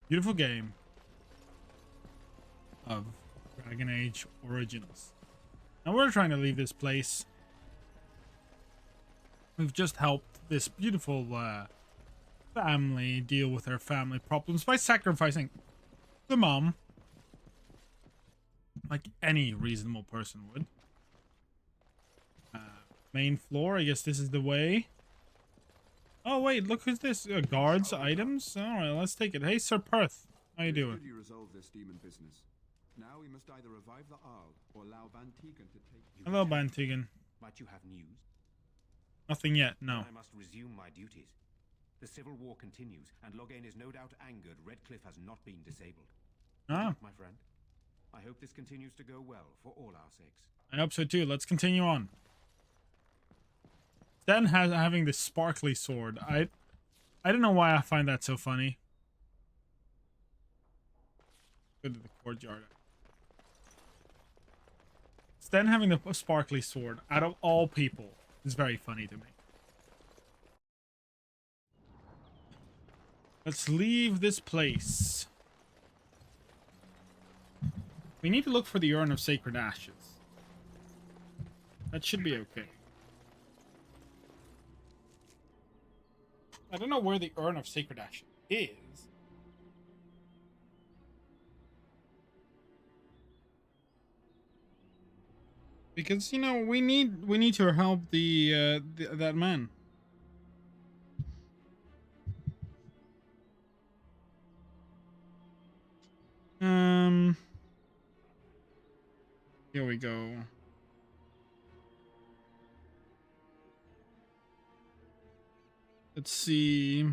Beautiful game of Dragon Age Origins. Now we're trying to leave this place. We've just helped this beautiful family deal with their family problems by sacrificing the mom, like any reasonable person would. Main floor, I guess this is the way. Oh wait, look who's this. Guards, items. All right, let's take it. Hey, Sir Perth, how you doing? You resolve this demon business. Now we must either revive the Arl or allow Van Tegan to take you. Hello, Van Tegan. Might you have news? Nothing yet, no. I must resume my duties. The civil war continues, and Loghain is no doubt angered Redcliffe has not been disabled. Ah, My friend, I hope this continues to go well for all our sakes. I hope so too. Let's continue on. Then having this sparkly sword. I don't know why I find that so funny. Go to the courtyard. Then having the sparkly sword, out of all people, is very funny to me. Let's leave this place. We need to look for the Urn of Sacred Ashes. That should be okay. I don't know where the Urn of Sacred Ashes is. Because, you know, we need to help that man. Here we go. Let's see.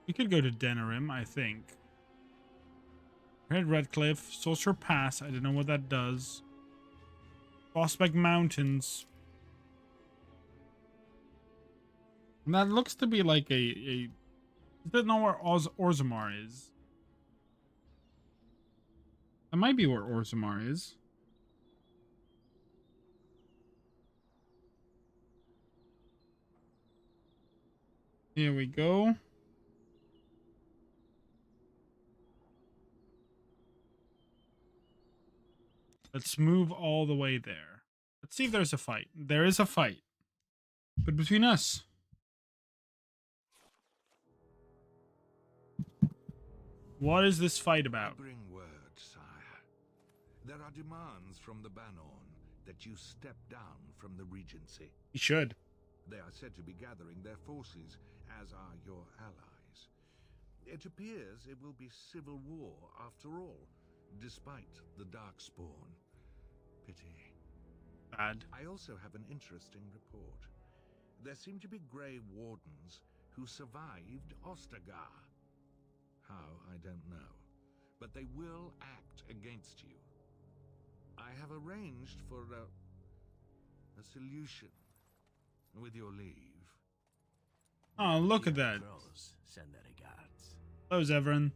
We could go to Denerim, I think. Red Redcliffe, Sorcerer Pass. I don't know what that does. Prospect Mountains. And that looks to be like a. Does that know where Orzammar is? That might be where Orzammar is. Here we go. Let's move all the way there. Let's see if there's a fight. There is a fight. But between us. What is this fight about? Bring word, sire. There are demands from the Banorn that you step down from the Regency. You should. They are said to be gathering their forces, as are your allies. It appears it will be civil war after all, despite the Darkspawn. Pity. Bad. I also have an interesting report. There seem to be Grey Wardens who survived Ostagar. How, I don't know. But they will act against you. I have arranged for a solution, with your leave. Oh, look at that. Send their regards. Hello, Zevran.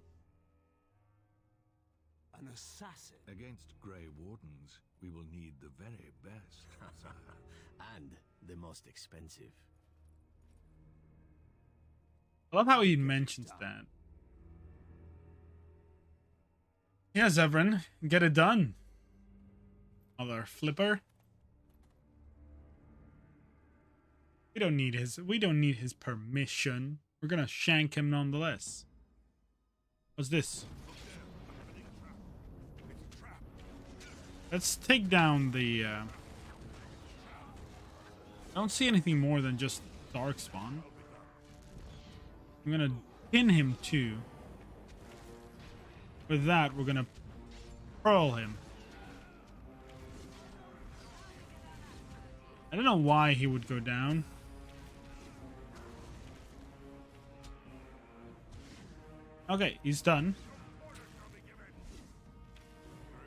An assassin. Against Grey Wardens, we will need the very best, sire. And the most expensive. I love how he mentions that. Yeah, Zevran, get it done. Mother flipper. We don't need his permission. We're gonna shank him nonetheless. What's this? Let's take down the I don't see anything more than just Darkspawn. I'm gonna pin him too. With that, we're gonna pearl him. I don't know why he would go down. Okay, he's done.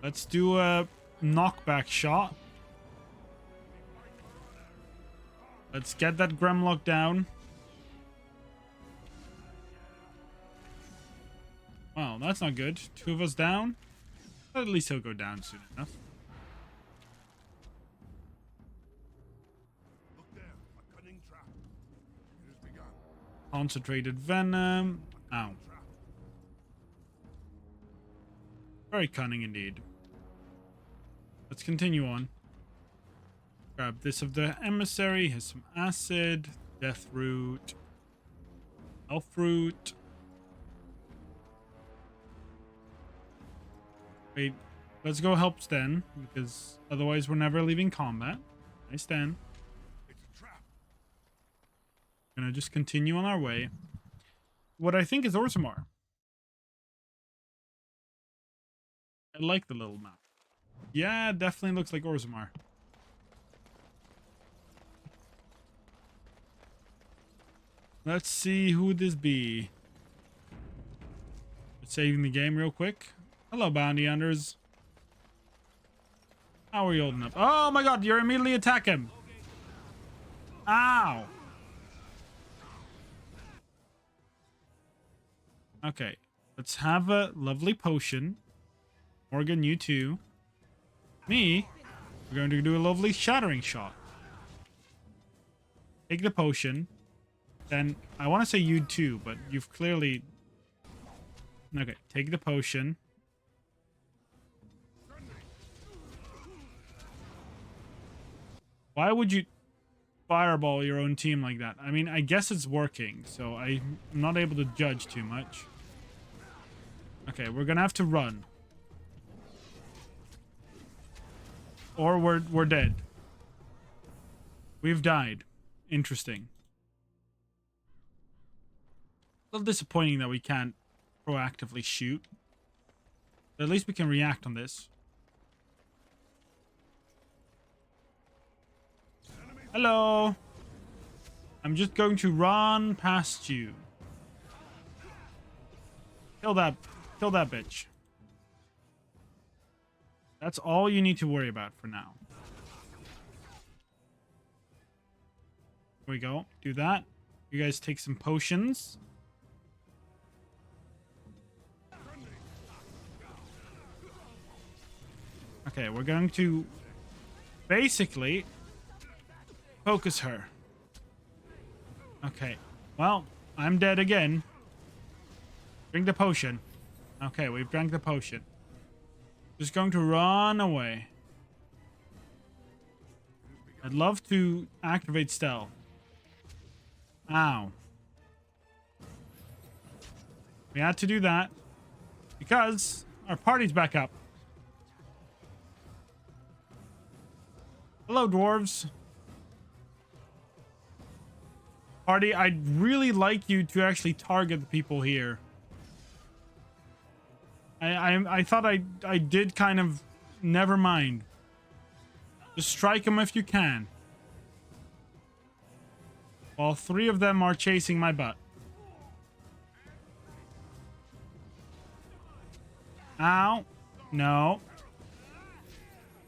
Let's do a knockback shot. Let's get that Gremlock down. Wow, that's not good. Two of us down. But at least he'll go down soon enough. Look there, a cunning trap. It has begun. Concentrated venom. Ow. Very cunning indeed. Let's continue on. Grab this of the emissary. Has some acid. Death root. Elf root. Wait. Let's go help Sten, because otherwise we're never leaving combat. Hi, Sten. Gonna just continue on our way. What I think is Orzammar. I like the little map. Yeah, definitely looks like Orzammar. Let's see who this be. Saving the game real quick. Hello, bounty hunters. How are you holding up? Oh my god, you're immediately attacking him. Ow. Okay, let's have a lovely potion. Morgan, you too. Me, we're going to do a lovely shattering shot. Take the potion. Then, I want to say you too, but you've clearly... Okay, take the potion. Why would you fireball your own team like that? I mean, I guess it's working, so I'm not able to judge too much. Okay, we're gonna have to run. Or we're dead. We've died. Interesting. A little disappointing that we can't proactively shoot. But at least we can react on this. Hello. I'm just going to run past you. Kill that bitch. That's all you need to worry about for now. Here we go. Do that. You guys take some potions. Okay, we're going to basically focus her. Okay. Well, I'm dead again. Drink the potion. Okay, we've drank the potion. Just going to run away. I'd love to activate stealth. Ow. We had to do that because our party's back up. Hello, dwarves. Party, I'd really like you to actually target the people here. I thought I did kind of... Never mind. Just strike them if you can. While 3 of them are chasing my butt. Ow. No.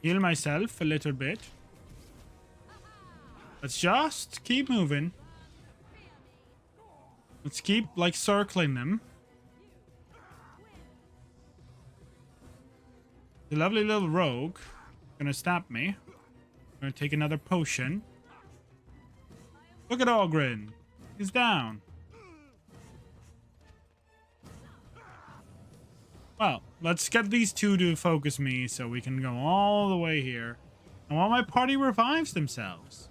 Heal myself a little bit. Let's just keep moving. Let's keep, like, circling them. The lovely little rogue gonna stab me. Gonna take another potion. Look at Ogren. He's down. Well, let's get these 2 to focus me so we can go all the way here. And while my party revives themselves.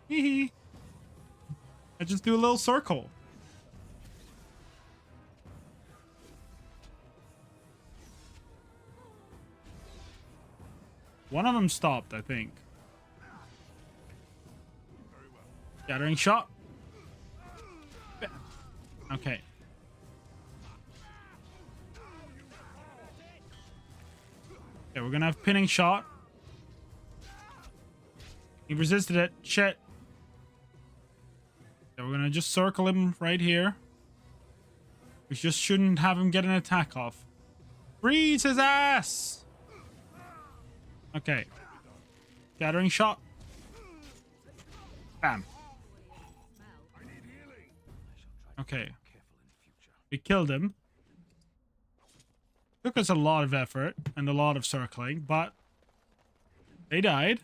Hee hee. I just do a little circle. One of them stopped, I think. Scattering shot. Okay. Okay, we're gonna have pinning shot. He resisted it. Shit. So we're gonna just circle him right here. We just shouldn't have him get an attack off. Freeze his ass! Okay. Scattering shot. Bam. Okay. We killed him. Took us a lot of effort and a lot of circling, but they died.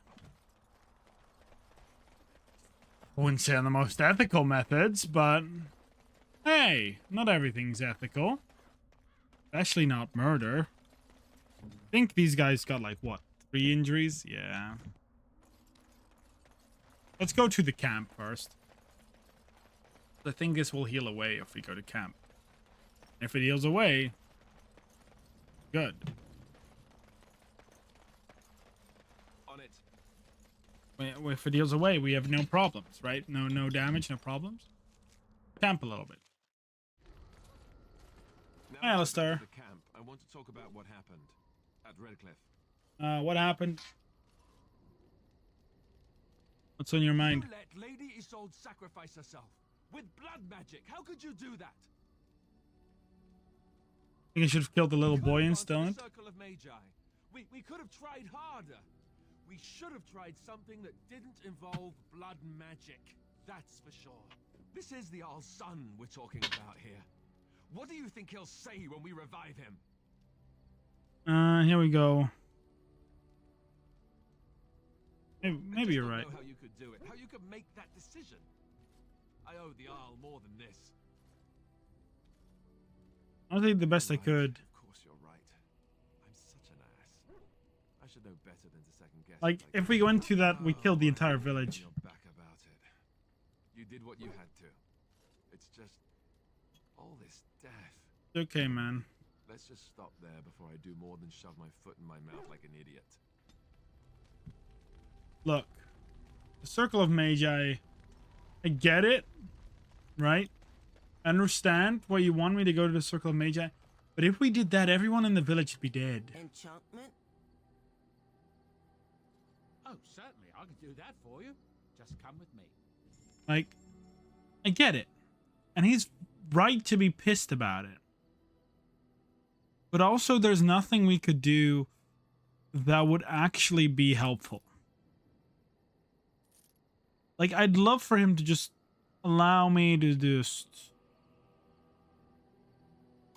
I wouldn't say on the most ethical methods, but hey, not everything's ethical. Especially not murder. I think these guys got like, what, 3 injuries? Yeah. Let's go to the camp first. I think this will heal away if we go to camp. If it heals away, good. On it. If it heals away, we have no problems, right? No damage, no problems. Camp a little bit. Now Hi, Alistair. to the camp. I want to talk about what happened at Redcliffe. What happened? What's on your mind? You let Lady Isolde sacrifice herself with blood magic. How could you do that? I think I should have killed the little We could boy have and gone to stolen the it. Circle of Magi. We could have tried harder. We should have tried something that didn't involve blood magic. That's for sure. This is the Arl's son we're talking about here. What do you think he'll say when we revive him? Here we go. I Maybe just you're don't right. know how you could do it. How you could make that decision. I owe the Arl more than this. I did the best I Right. could. Of course you're right. I'm such an ass. I should know better than to second guess. Like, it if we go into that, we killed the I entire hate when village. You're back about it. You did what you had to. It's just all this death. It's okay, man. Let's just stop there before I do more than shove my foot in my mouth like an idiot. Look, the Circle of Magi, I get it, right? I understand why you want me to go to the Circle of Magi, but if we did that, everyone in the village would be dead. Enchantment? Oh, certainly. I can do that for you. Just come with me. Like, I get it. And he's right to be pissed about it. But also, there's nothing we could do that would actually be helpful. Like, I'd love for him to just allow me to just...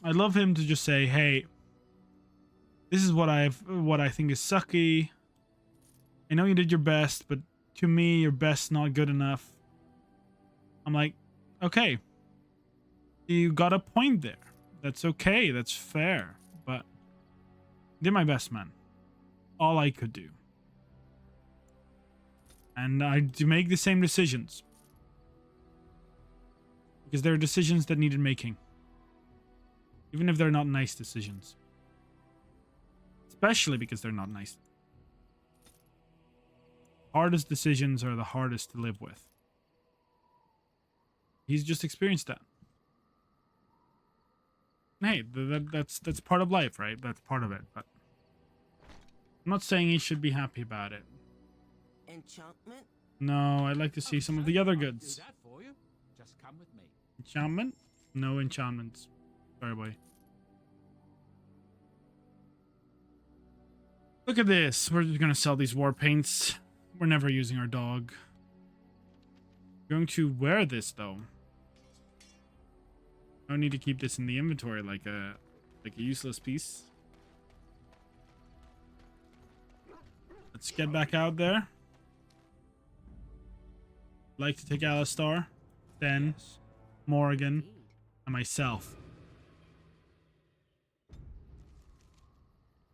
I'd love him to just say, hey, this is what I think is sucky. I know you did your best, but to me, your best's not good enough. I'm like, okay. You got a point there. That's okay. That's fair. But I did my best, man. All I could do. And I do make the same decisions. Because there are decisions that needed making. Even if they're not nice decisions. Especially because they're not nice. Hardest decisions are the hardest to live with. He's just experienced that. Hey, that's part of life, right? That's part of it. But I'm not saying he should be happy about it. Enchantment? No, I'd like to see some of the other goods. Do that for you. Just come with me. Enchantment? No enchantments. Sorry, boy. Look at this. We're just gonna sell these war paints. We're never using our dog. Going to wear this though. I don't need to keep this in the inventory like a useless piece. Let's get back out there. Like to take Alistair, then Morrigan, and myself.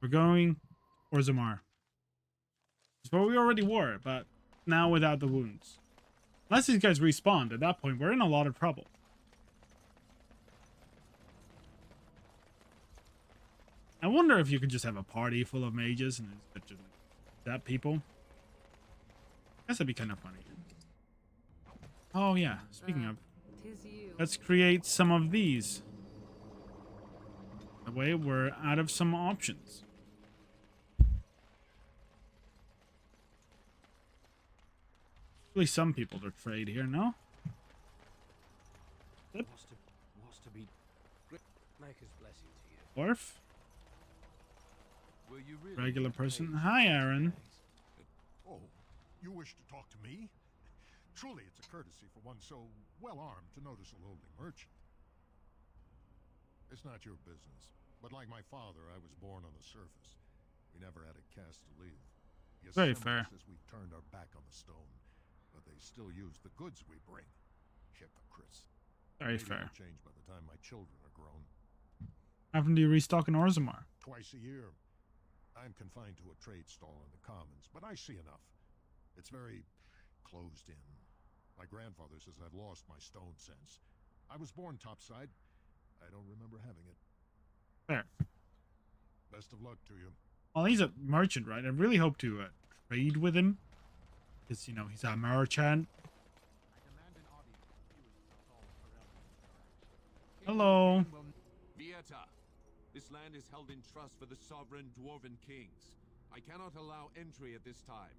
We're going Orzammar. It's where we already were, but now without the wounds. Unless these guys respawned, at that point we're in a lot of trouble. I wonder if you could just have a party full of mages and just that people. I guess that'd be kind of funny. Oh yeah, speaking of, let's create some of these. That way we're out of some options. Really, some people to trade here, no? What's to be? Maker's blessing to you. Dwarf? Will you really Regular get person. paid? Hi, Aaron. Oh, you wish to talk to me? Truly, it's a courtesy for one so well-armed to notice a lowly merchant. It's not your business, but like my father, I was born on the surface. We never had a caste to leave. You Very assembled fair. us as we turned our back on the stone, but they still use the goods we bring. Hypocrites. Very Maybe fair. it'll change by the time my children are grown. How often do you restock in Orzammar? Twice a year. I'm confined to a trade stall in the commons, but I see enough. It's very closed in. My grandfather says I've lost my stone sense. I was born topside. I don't remember having it. Fair. Best of luck to you. Well, he's a merchant, right? I really hope to trade with him. Because, you know, he's a merchant. Hello. Vieta, this land is held in trust for the sovereign dwarven kings. I cannot allow entry at this time.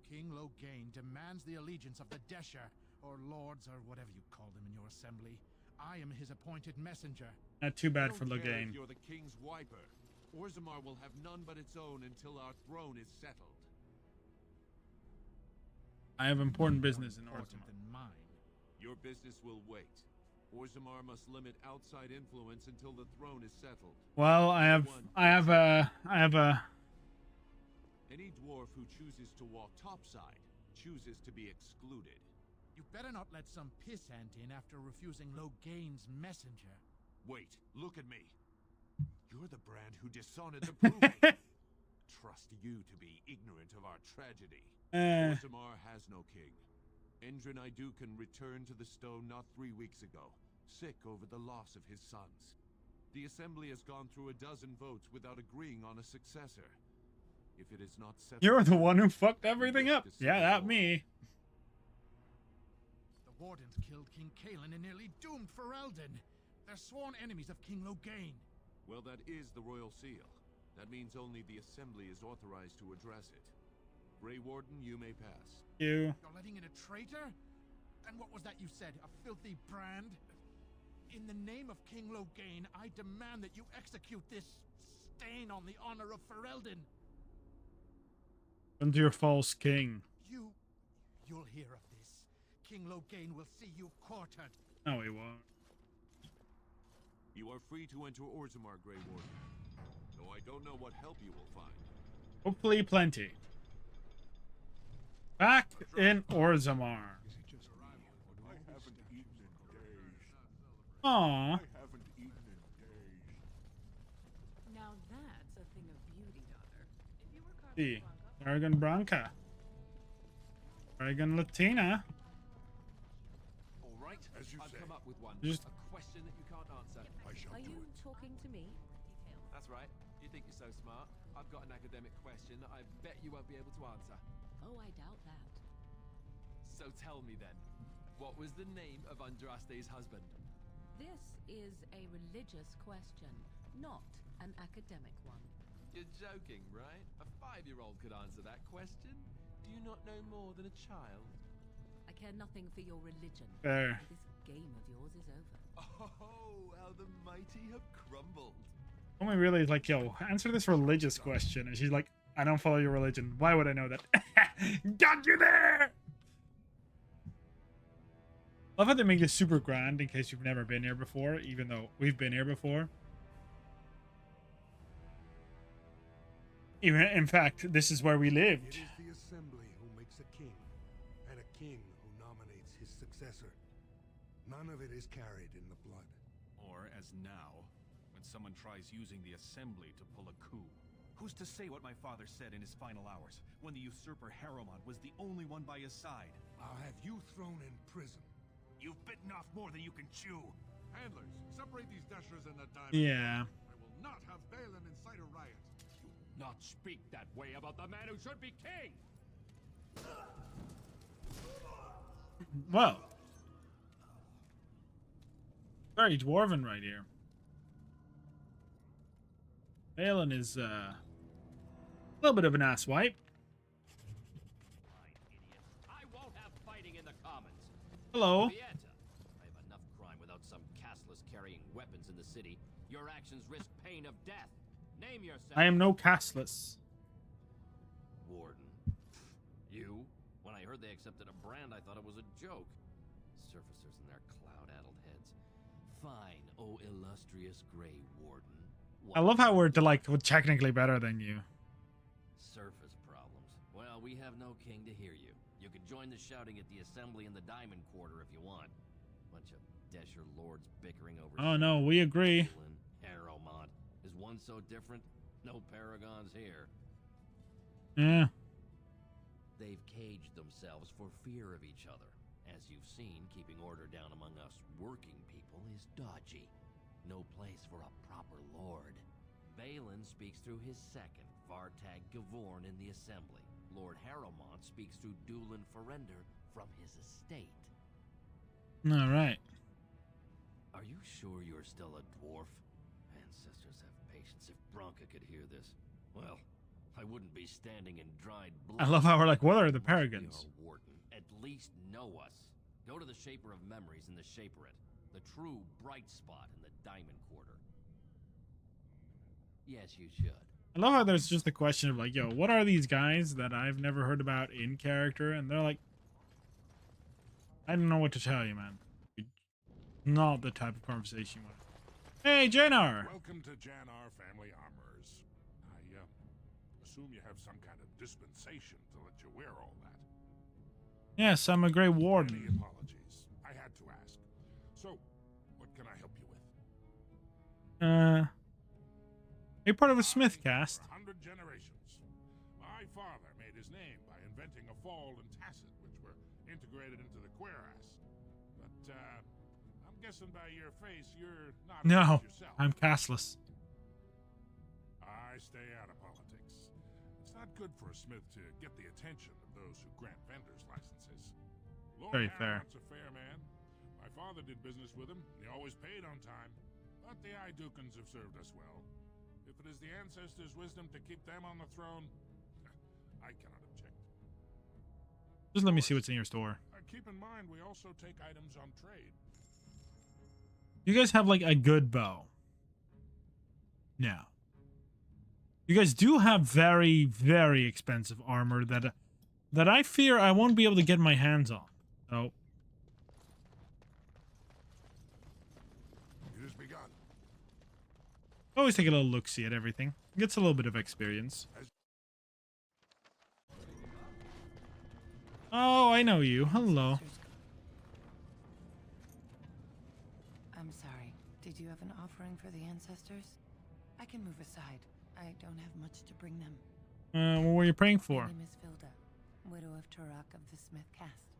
King Logain demands the allegiance of the Desher, or lords, or whatever you call them in your assembly. I am his appointed messenger. Not too bad Don't for care Logain. if you're the king's wiper. Orzammar will have none but its own until our throne is settled. I have important business in More important Orzammar. than mine. Your business will wait. Orzammar must limit outside influence until the throne is settled. Well, I have a Any dwarf who chooses to walk topside chooses to be excluded. You better not let some pissant in after refusing Logain's messenger. Wait, look at me. You're the brand who dishonored the brewmaker. Trust you to be ignorant of our tragedy. Orzammar has no king. Endrin Idukan returned to the stone not 3 weeks ago, sick over the loss of his sons. The assembly has gone through a dozen votes without agreeing on a successor. If it is not settled, You're the one who fucked everything up. Yeah, that me. The Wardens killed King Kaelin and nearly doomed ferelden. They're sworn enemies of King Logain. Well, that is the royal seal. That means only the assembly is authorized to address it. Grey Warden, you may pass. You. You're letting in a traitor? And what was that you said? A filthy brand? In the name of King Logain, I demand that you execute this stain on the honor of ferelden. Unto your false king. You'll hear of this. King Logain will see you quartered. No, he won't. You are free to enter Orzammar, Grey Warden. Though I don't know what help you will find. Hopefully plenty. Back in Orzammar. I haven't eaten in days. Aww. I haven't eaten in days. Now that's a thing of beauty, daughter. If you were See. Carmen Aragon Branca. Aragon Latina. All right, As you I've say. come up with one. Just- A question that you can't answer. I shall Are do you it. talking to me? That's right. You think you're so smart. I've got an academic question that I bet you won't be able to answer. Oh, I doubt that. So tell me then, what was the name of Andraste's husband? This is a religious question, not an academic one. You're joking, right? A 5-year-old could answer that question. Do you not know more than a child? I care nothing for your religion. Fair. This game of yours is over. Oh, how the mighty have crumbled. Homie really is like, yo, answer this religious question. And she's like, I don't follow your religion. Why would I know that? Got you there! Love how they make this super grand in case you've never been here before, even though we've been here before. Even, in fact, this is where we It lived. is the assembly who makes a king, and a king who nominates his successor. None of it is carried in the blood. Or, as now, when someone tries using the assembly to pull a coup. Who's to say what my father said in his final hours, when the usurper Harrowmont was the only one by his side? I'll have you thrown in prison. You've bitten off more than you can chew. Handlers, separate these dashers and that diamond. Yeah. I will not have Balin incite a riot. Not speak that way about the man who should be king! Well. Very dwarven right here. Balin is a little bit of an asswipe. I won't have fighting in the commons. Hello. Vieta, I have enough crime without some castless carrying weapons in the city. Your actions risk pain of death. Name yourself. I am no castless. Warden. You? When I heard they accepted a brand, I thought it was a joke. Surfacers and their cloud-addled heads. Fine, oh illustrious Grey Warden. I love how we're technically better than you. Surface problems. Well, we have no king to hear you. You can join the shouting at the assembly in the Diamond Quarter if you want. Bunch of Desher lords bickering over. Oh no, we agree. Harrowmont. Is one so different? No paragons here. Yeah. They've caged themselves for fear of each other. As you've seen, keeping order down among us working people is dodgy. No place for a proper lord. Balin speaks through his second, Vartag Gavorn, in the assembly. Lord Harrowmont speaks through Dulin Ferender from his estate. All right. Are you sure you're still a dwarf? Ancestors have patience. If Bronca could hear this, well, I wouldn't be standing in dried blood. I love how we're like, what are the paragons? Warden, at least know us. Go to the Shaper of Memories in the Shaperate, the true bright spot in the Diamond Quarter. Yes, you should. I love how there's just the question of like, yo, what are these guys that I've never heard about in character? And they're like, I don't know what to tell you, man. Not the type of conversation you want. Hey, Janar! Welcome to Janar Family Armorers. I assume you have some kind of dispensation to let you wear all that. Yes, I'm a great Many warden. apologies. I had to ask. So, what can I help you with? Are you part of a Smith cast? For 100 generations. My father made his name by inventing a fall and tacit, which were integrated into the cuirass. But, I'm guessing by your face, you're not No, yourself. I'm castless. I stay out of politics. It's not good for a smith to get the attention of those who grant vendors licenses. Lord Very fair. Harrowmont's a fair man. My father did business with him, and he always paid on time. But the Idukans have served us well. If it is the ancestors' wisdom to keep them on the throne, I cannot object. Just let me see what's in your store. Keep in mind, we also take items on trade. You guys have like a good bow. No. You guys do have very, very expensive armor that I fear I won't be able to get my hands on. So. It has begun. Always take a little look-see at everything. Gets a little bit of experience. Oh, I know you. Hello. I'm sorry. Did you have an offering for the ancestors? I can move aside. I don't have much to bring them. What were you praying for? My name is Vilda, widow of Turok of the Smith caste.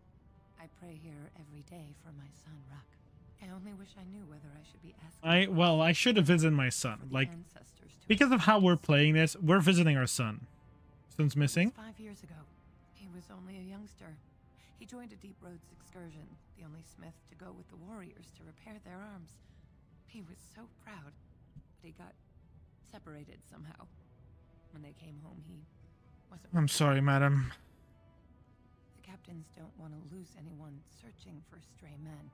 I pray here every day for my son, Ruck. I only wish I knew whether I should be asking. I should have visited my son. Like, because of how we're playing this, we're visiting our son. Son's missing. 5 years ago. He was only a youngster. He joined a Deep Roads excursion, the only smith to go with the warriors to repair their arms. He was so proud, but he got separated somehow. When they came home, he wasn't. I'm sorry, madam. The captains don't want to lose anyone searching for stray men.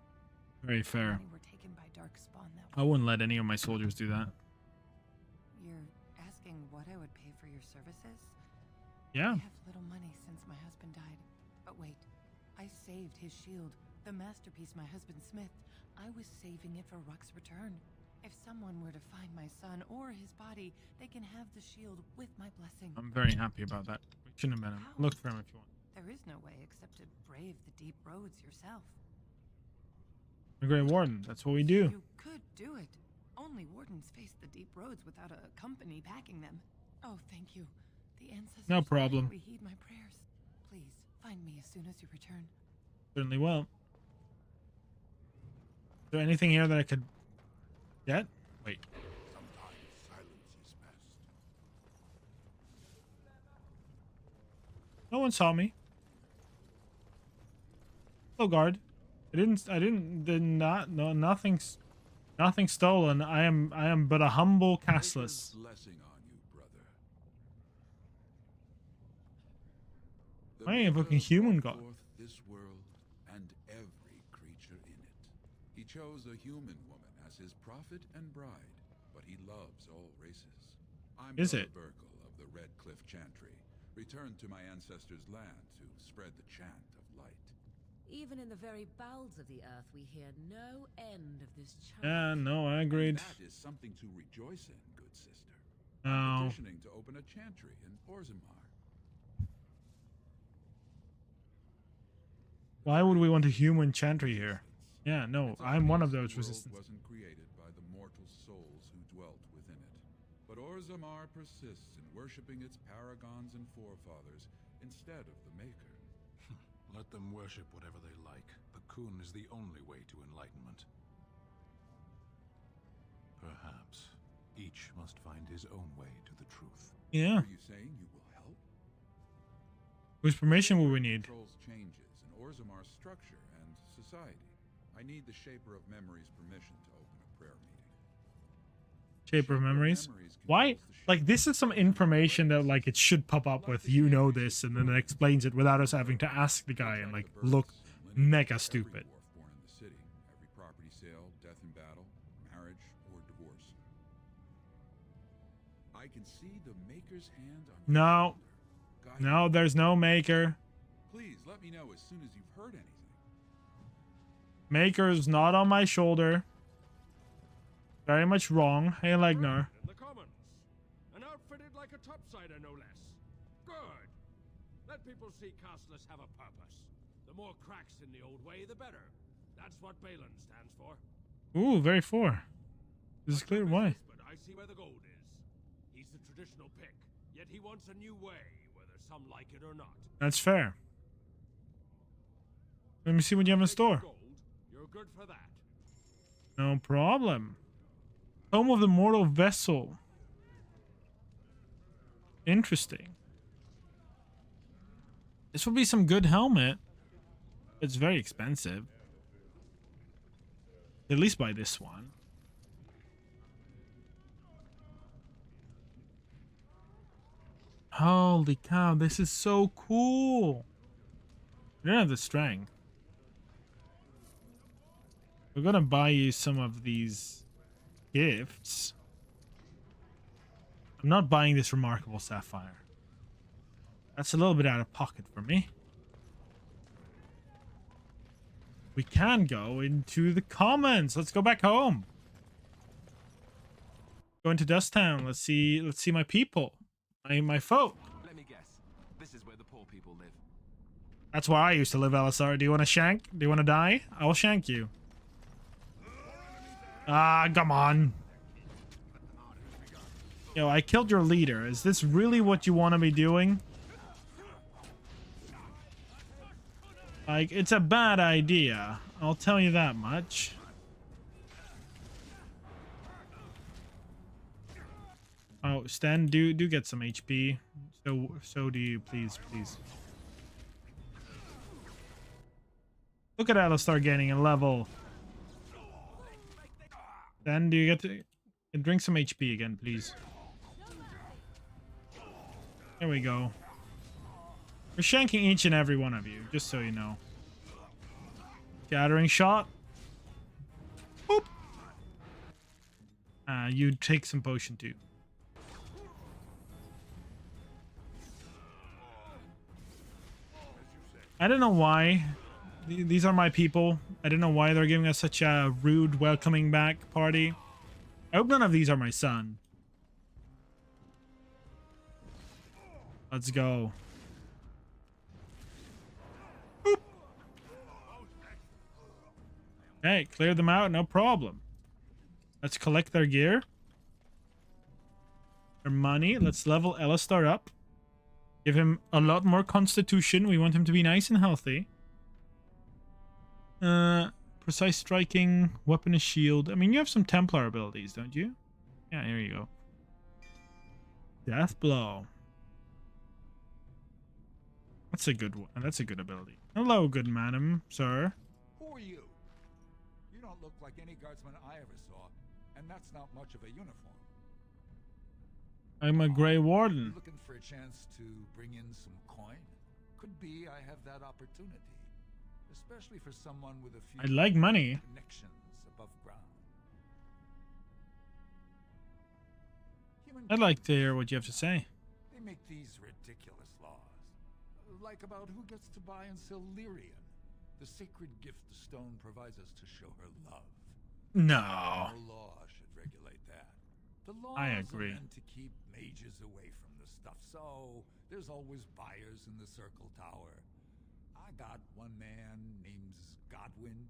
Very fair. Many were taken by Darkspawn that I wouldn't let any of my soldiers do that. You're asking what I would pay for your services? Yeah. I have little money since my husband died. But wait, I saved his shield, the masterpiece my husband smithed. I was saving it for Ruck's return. If someone were to find my son or his body, they can have the shield with my blessing. I'm very happy about that. We shouldn't have met him. Look for him if you want. There is no way except to brave the deep roads yourself. The Great Warden. That's what we do. You could do it. Only wardens face the deep roads without a company backing them. Oh, thank you. The ancestors. No problem. We heed my prayers. Please find me as soon as you return. Certainly will. Is there anything here that I could get? Wait. Sometimes silence is best. No one saw me. Hello, guard. Nothing stolen. I am but a humble castless. Blessing on you, brother. I ain't a fucking human god. This world and every creature in it. He chose a human woman as his prophet and bride, but he loves all races. I'm Brother Burkle of the Red Cliff Chantry, returned to my ancestors' land to spread the chant of light. Even in the very bowels of the earth, we hear no end of this chant. Yeah, no, I agreed. That is something to rejoice in, good sister. No. I'm petitioning to open a chantry in Orzammar. Why would we want a human chantry here? Yeah, no, I'm one of those The world resistance. wasn't created by the mortal souls who dwelt within it. But Orzammar persists in worshipping its paragons and forefathers instead of the Maker. Let them worship whatever they like. Bakun is the only way to enlightenment. Perhaps each must find his own way to the truth. Yeah. Are you saying you will help? Whose permission will we need? Controls changes in Orzammar's structure and society. I need the Shaper of Memory's permission to open a prayer meeting. Shaper of Memories? Why? Like, this is some information that, like, it should pop up with, you know this, and then it explains it without us having to ask the guy and, like, look mega stupid. Every dwarf born in the city, every property sale, death in battle, marriage, or divorce. I can see the Maker's hand on your No. shoulder. Guide No, me. there's no Maker. Please let me know as soon as you've heard anything. Maker's not on my shoulder. Very much wrong. Hey, Legnar. In the commons. And outfitted like a topsider, no less. Good. Let people see Castless have a purpose. The more cracks in the old way, the better. That's what Balin stands for. Ooh, very four. This is clear. Why? But I see where the gold is. He's the traditional pick, yet he wants a new way, whether some like it or not. That's fair. Let me see what you have in store. Gold, you're good for that. No problem. Home of the Mortal Vessel. Interesting. This would be some good helmet. It's very expensive. At least buy this one. Holy cow, this is so cool. We don't have the strength. We're gonna buy you some of these gifts. I'm not buying this remarkable sapphire. That's a little bit out of pocket for me. We can go into the commons. Let's go back home. Go into Dust Town. Let's see my people. My folk. Let me guess. This is where the poor people live. That's where I used to live, Elisar. Do you want to shank? Do you want to die? I will shank you. Ah, come on. Yo, I killed your leader. Is this really what you want to be doing? Like, it's a bad idea. I'll tell you that much. Oh, Sten, do get some HP. So do you, please. Look at Alistar gaining a level. Sten, do you get to drink some HP again, please? There we go. We're shanking each and every one of you, just so you know. Gathering shot. Boop. You take some potion too. I don't know why. These are my people. I don't know why they're giving us such a rude welcoming back party. I hope none of these are my son. Let's go. Boop. Hey, clear them out, no problem. Let's collect their gear. Their money. Let's level Alistar up. Give him a lot more constitution. We want him to be nice and healthy. Precise striking, weapon and shield. I mean, you have some Templar abilities, don't you? Yeah, here you go. Death blow. That's a good one. That's a good ability. Hello, good madam, sir. Who are you? You don't look like any guardsman I ever saw, and that's not much of a uniform. I'm a Grey Warden. Looking for a chance to bring in some coin? Could be I have that opportunity, especially for someone with a few I like money. connections above ground. I'd like to hear what you have to say. They make these ridiculous laws, like about who gets to buy and sell Lyrian, the sacred gift the stone provides us to show her love. No. No law should regulate that. The laws I agree. are meant to keep mages away from the stuff, so there's always buyers in the Circle Tower. I I got one man named Godwin.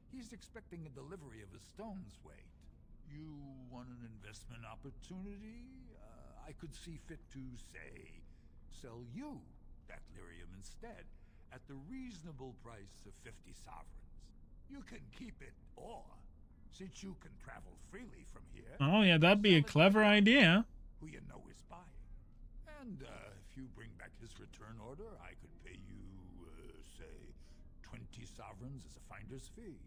He's expecting a delivery of a stone's weight. You want an investment opportunity? I could see fit to, say, sell you that lyrium instead, at the reasonable price of 50 sovereigns. You can keep it, or, since you can travel freely from here... Oh yeah, that'd be a clever idea. ...who you know is buying. And if you bring back his return order, I could pay you, say, 20 sovereigns as a finder's fee.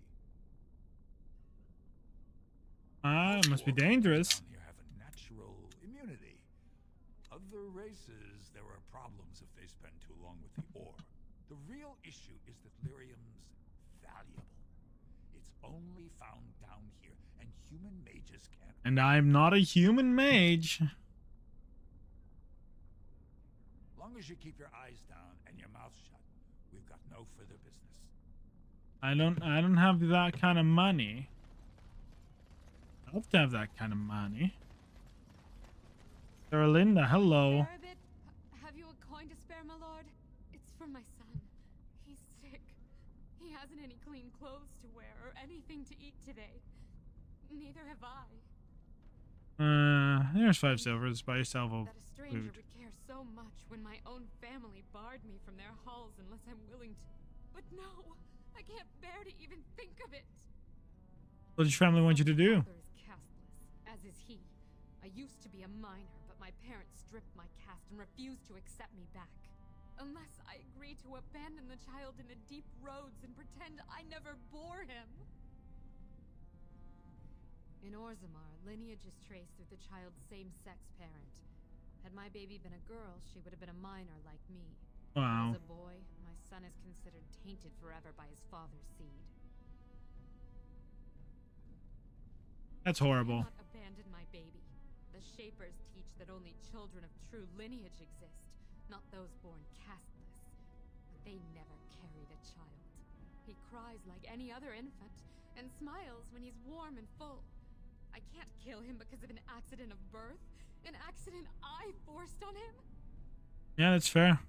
Ah, it must be dangerous. Down here have a natural immunity. Other races, there are problems if they spend too long with the ore. The real issue is that lyrium's valuable. It's only found down here, and human mages can't... And I'm not a human mage. Long as you keep your eyes down and your mouth shut, we've got no further business. I don't have that kind of money. I hope to have that kind of money. Linda, hello. Have you a coin to spare, my lord? It's for my son. He's sick. He hasn't any clean clothes to wear or anything to eat today. Neither have I. There's 5 silvers. Buy yourself a That a stranger food. would care so much when my own family barred me from their halls unless I'm willing to. But no, I can't bear to even think of it. What does your family want you to do? My father is casteless, as is he. I used to be a minor, but my parents stripped my caste and refused to accept me back. Unless I agree to abandon the child in the deep roads and pretend I never bore him. In Orzammar, lineage is traced through the child's same-sex parent. Had my baby been a girl, she would have been a minor like me. Wow. As a boy, my son is considered tainted forever by his father's seed. That's horrible. I cannot abandon my baby. The Shapers teach that only children of true lineage exist, not those born casteless. But they never carried a child. He cries like any other infant, and smiles when he's warm and full. I can't kill him because of an accident of birth, an accident I forced on him. Yeah, that's fair.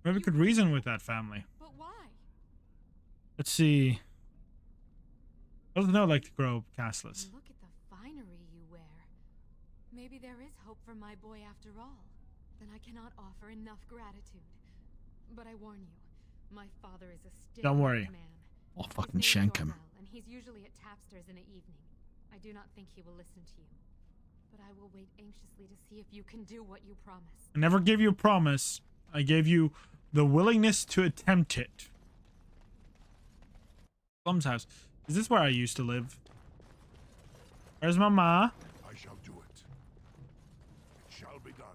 Maybe we could reason with that family. But why? Let's see. Doesn't know like to grow castless. Look at the finery you wear. Maybe there is hope for my boy after all. Then I cannot offer enough gratitude. But I warn you, my father is a stiff Don't worry. man. I'll His fucking name is shank him. Orzammar, and he's usually at tapsters in the evening. I do not think he will listen to you. But I will wait anxiously to see if you can do what you promised. I never gave you a promise. I gave you the willingness to attempt it. Plum's house. Is this where I used to live? Where's my ma? I shall do it. It shall be done.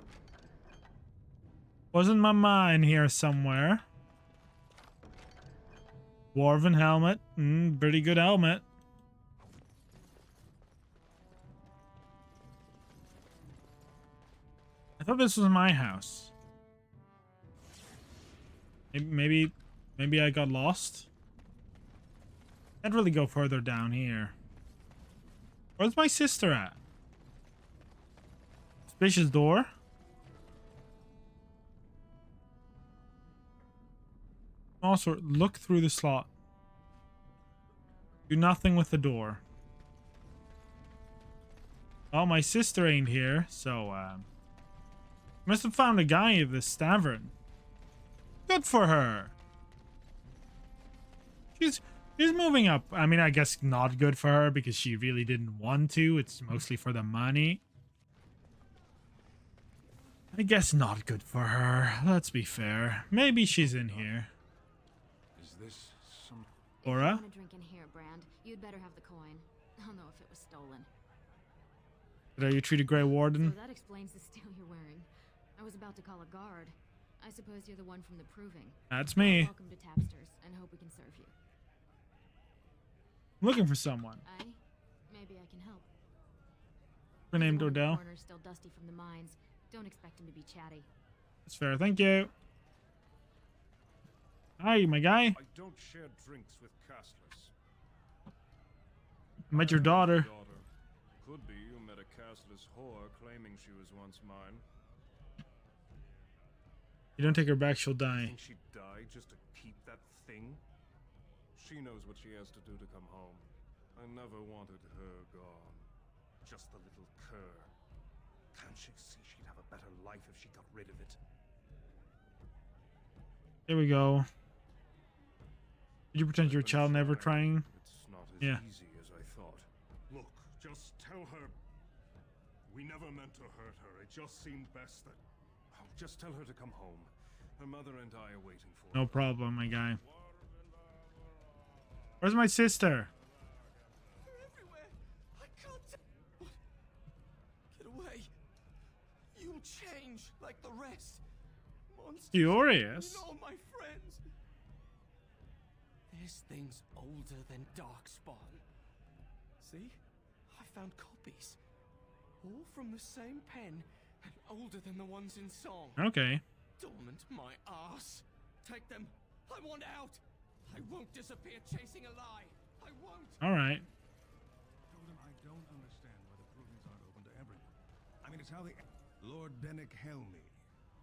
Wasn't my ma in here somewhere? Dwarven helmet. Pretty good helmet. I thought this was my house. Maybe I got lost. Can't really go further down here. Where's my sister at? Suspicious door. Also, look through the slot. Do nothing with the door. Oh, my sister ain't here, so must have found a guy of this tavern. Good for her. She's moving up. I mean, I guess not good for her because she really didn't want to. It's mostly for the money. I guess not good for her. Let's be fair. Maybe she's in here. Is this some... Aura? Want a drink in here, Brand? You'd better have the coin. I'll know if it was stolen. Did you treat a Grey Warden? So that explains the steel you're wearing. I was about to call a guard. I suppose you're the one from the Proving. That's me. Welcome to Tapsters, and hope we can serve you. I'm looking for someone. Maybe I can help. Her named One in the Odell. corner's still dusty from the mines. Don't expect him to be chatty. That's fair. Thank you. Hi, my guy. I don't share drinks with castless. I met your daughter. Could be you met a castless whore claiming she was once mine. You don't take her back, she'll die. Think she'd die just to keep that thing? She knows what she has to do to come home. I never wanted her gone. Just the little cur. Can't she see she'd have a better life if she got rid of it? There we go. Did you pretend you're a child never trying? It's not as Yeah. easy as I thought. Look, just tell her we never meant to hurt her. It just seemed best that... Oh, just tell her to come home. Her mother and I are waiting for No problem, my guy. Where's my sister? They're everywhere. I can't. What? Get away. You'll change like the rest. Monsters. Furious. You know my friends. This thing's older than Darkspawn. See? I found copies. All from the same pen and older than the ones in song. Okay. Dormant my ass. Take them. I want out. I won't disappear chasing a lie. I won't. All right. Ferelden, I don't understand why the provings aren't open to everyone. I mean, it's how the... Lord Dennick Helmi,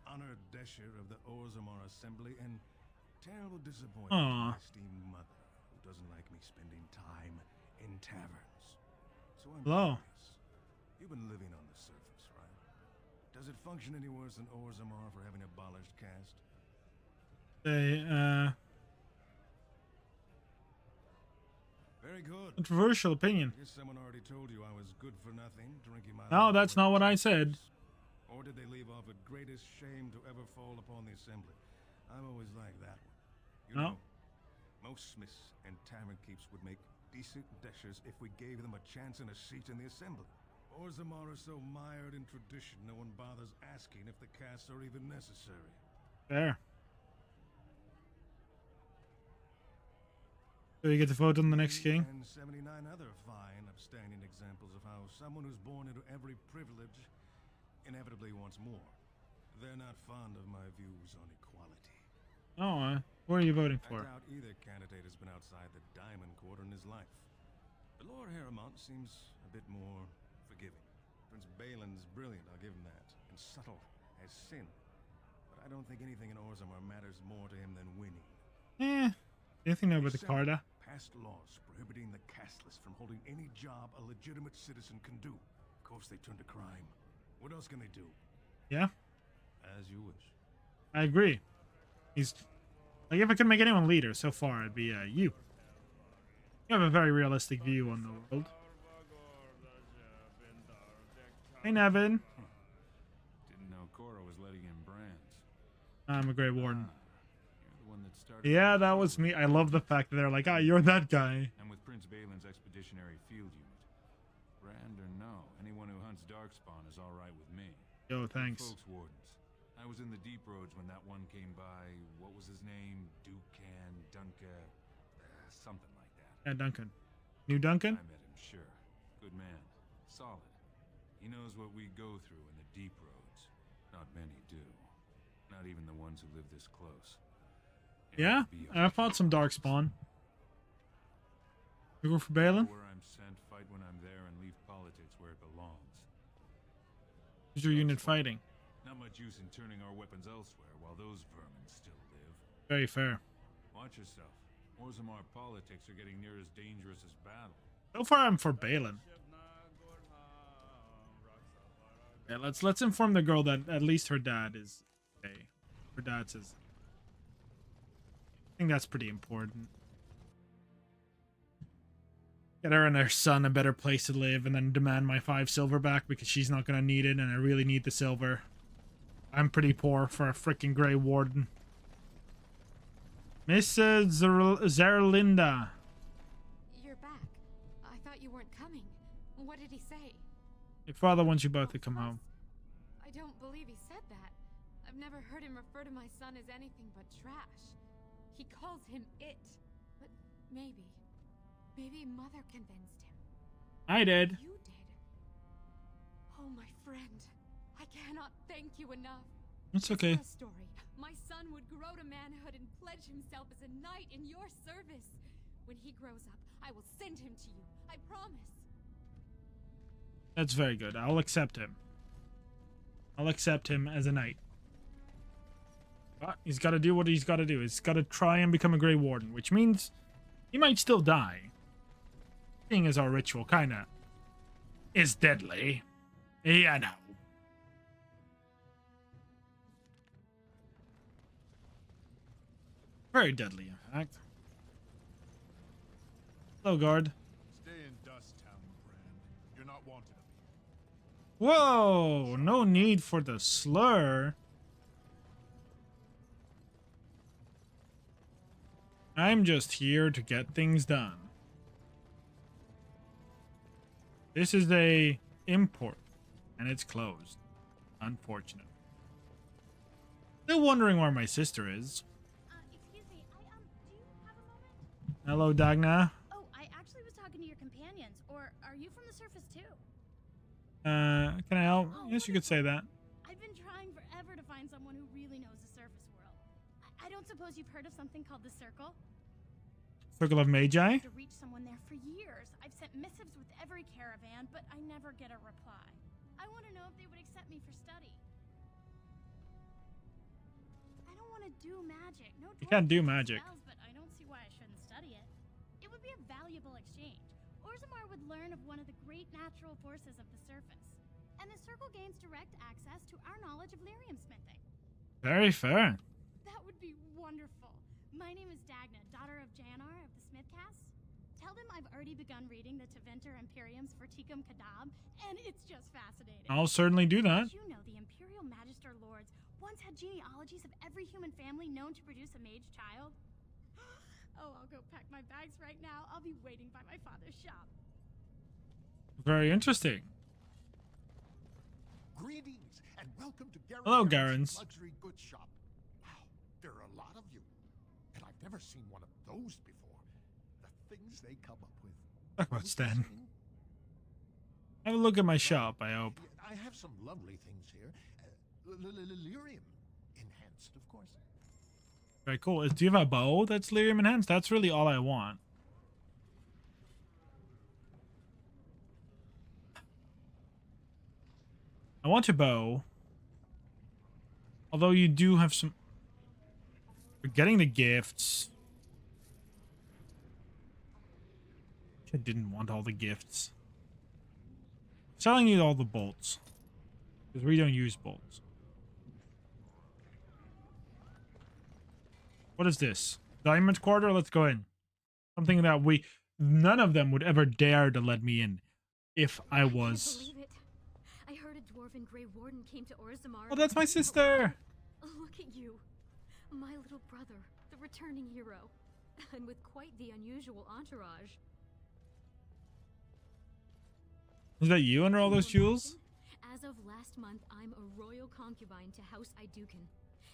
honored Desher of the Orzammar Assembly, and terrible disappointment to my esteemed mother, who doesn't like me spending time in taverns. So I'm Hello. curious. You've been living on the surface, right? Does it function any worse than Orzammar for having abolished caste? Very good. Controversial opinion. I guess someone already told you I was good for nothing, drinking my... No, that's not what I said. Or did they leave off with greatest shame to ever fall upon the assembly? I've always liked that one. You know, most smiths and tavern keeps would make decent deshers if we gave them a chance and a seat in the assembly. Orzammar is so mired in tradition, no one bothers asking if the castes are even necessary. Fair. So you get to vote on the next king? And 79 other fine, upstanding examples of how someone who's born into every privilege inevitably wants more. They're not fond of my views on equality. Oh, what are you voting for? I doubt either candidate has been outside the Diamond Quarter in his life. But Lord Harrowmont seems a bit more forgiving. Prince Balin's brilliant, I'll give him that, and subtle as sin. But I don't think anything in Orzammar matters more to him than winning. Anything over the Carta? Passed laws prohibiting the casteless from holding any job a legitimate citizen can do. Of course they turn to crime. What else can they do? Yeah, As you wish. I agree. He's like, if I could make anyone leader so far, it'd be you. You have a very realistic view on the world. Hey, Nevin. Didn't know Cora was letting in brands. I'm a Grey Warden. You're the one that started. Yeah, that was me. I love the fact that they're like, you're that guy. And with Prince Balin's expeditionary field unit. Brand or no, anyone who hunts Darkspawn is all right with me. Yo, thanks. Folks wardens. I was in the deep roads when that one came by. What was his name? Dukan, Duncan, something like that. Yeah, Duncan. New Duncan? I met him, sure. Good man. Solid. He knows what we go through in the deep roads. Not many do. Not even the ones who live this close. Yeah, I fought some Darkspawn. You go for Balin? Where I'm sent, fight when I'm there, and leave politics where it belongs. Who's your unit fighting? Not much use in turning our weapons elsewhere while those vermin still live. Very fair. Watch yourself. Orzammar politics are getting near as dangerous as battle. So far, I'm for Balin. Yeah, let's inform the girl that at least her dad is okay. Her dad says. I think that's pretty important. Get her and her son a better place to live, and then demand my 5 silver back because she's not gonna need it, and I really need the silver. I'm pretty poor for a freaking Grey Warden. Mrs. Zerlinda. You're back. I thought you weren't coming. What did he say? Your father wants you both to come home. I don't believe he said that. I've never heard him refer to my son as anything but trash. He calls him it. But maybe Mother convinced him. I did. You did. Oh, my friend. I cannot thank you enough. It's okay. It's a story. My son would grow to manhood and pledge himself as a knight in your service. When he grows up, I will send him to you. I promise. That's very good. I'll accept him. I'll accept him as a knight. But he's got to do what he's got to do. He's got to try and become a Grey Warden, which means he might still die. Seeing as our ritual kinda is deadly. Yeah, no. Very deadly, in fact. Hello, guard. Stay in Dust Town, Brand. You're not wanted up here. Whoa! No need for the slur. I'm just here to get things done. This is a import, and it's closed. Unfortunate. Still wondering where my sister is. Excuse me, do you have a moment? Hello, Dagna. Oh, I actually was talking to your companions, or are you from the surface too? Can I help? Yes, you could say that. I've been trying forever to find someone who really knows the surface world. I don't suppose you've heard of something called the Circle? Circle of Magi? To reach someone there for years. I've sent missives with every caravan, but I never get a reply. I want to know if they would accept me for study. I don't want to do magic. No, You can't do magic. spells, but I don't see why I shouldn't study it. It would be a valuable exchange. Orzammar would learn of one of the great natural forces of the surface, and the Circle gains direct access to our knowledge of lyrium smithing. Very fair. That would be wonderful. My name is Dagna, daughter of Janar of the Smithcast. Tell them I've already begun reading the Tevinter Imperiums for Tikum Kadab, and it's just fascinating. I'll certainly do that. Did you know the Imperial Magister Lords once had genealogies of every human family known to produce a mage child? Oh, I'll go pack my bags right now. I'll be waiting by my father's shop. Very interesting. Greetings and welcome to Hello, Garen's Garen's. luxury goods shop. Wow, there are a lot of you, and I've never seen one of those before. The things they come up with. Talk about Stan. Have a look at my shop, I hope. I have some lovely things here. Lyrium enhanced, of course. Very cool. Do you have a bow that's lyrium enhanced? That's really all I want. I want a bow. Although you do have some... We're getting the gifts. I didn't want all the gifts. Selling you all the bolts. Because we don't use bolts. What is this? Diamond Quarter? Let's go in. Something that none of them would ever dare to let me in if I was... Can't believe it. I heard a dwarven Grey Warden came to Orzammar. Oh, that's my sister! Look at you. My little brother, the returning hero. And with quite the unusual entourage. Is that you under all those jewels? As of last month, I'm a royal concubine to House Iduken.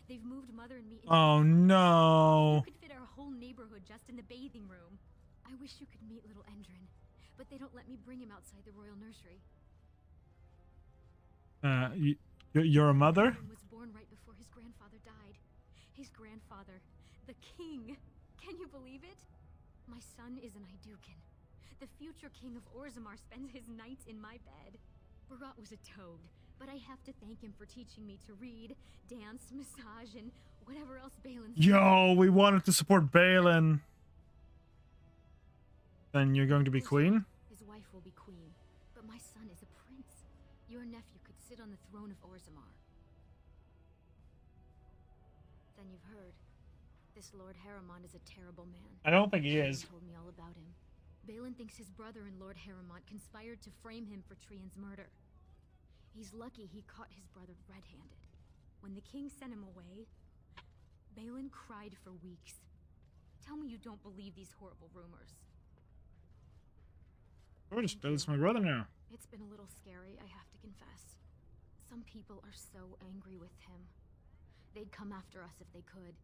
They've moved Mother and me into Oh no. You could fit our whole neighborhood just in the bathing room. I wish you could meet little Endrin, but they don't let me bring him outside the royal nursery. You're a mother? He was born right before his grandfather died. His grandfather, the king. Can you believe it? My son is an Iduken. The future king of Orzammar spends his nights in my bed. Barat was a toad, but I have to thank him for teaching me to read, dance, massage, and whatever else Balin said. Yo, we wanted to support Balin. Then you're going to be queen? His wife will be queen, but my son is a prince. Your nephew could sit on the throne of Orzammar. Then you've heard. This Lord Harrimont is a terrible man. I don't think he is. Told me all about him. Balin thinks his brother and Lord Harrimont conspired to frame him for Trian's murder. He's lucky he caught his brother red-handed. When the king sent him away, Balin cried for weeks. Tell me you don't believe these horrible rumors. Oh, just Balin's my brother now. It's been a little scary, I have to confess. Some people are so angry with him. They'd come after us if they could.